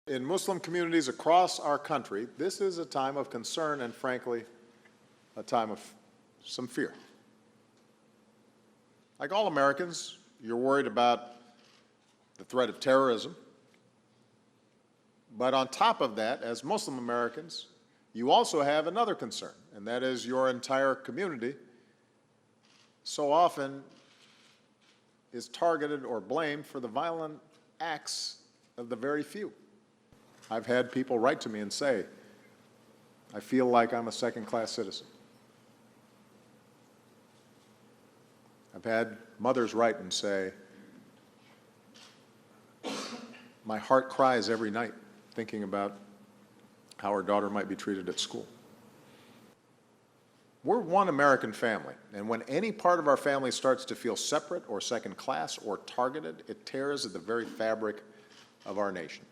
In Muslim communities across our country, this is a time of concern and, frankly, a time of some fear. Like all Americans, you're worried about the threat of terrorism. But on top of that, as Muslim Americans, you also have another concern, and that is your entire community so often is targeted or blamed for the violent acts of the very few. I've had people write to me and say, I feel like I'm a second-class citizen. I've had mothers write and say, my heart cries every night thinking about how our daughter might be treated at school. We're one American family, and when any part of our family starts to feel separate or second class or targeted, it tears at the very fabric of our nation.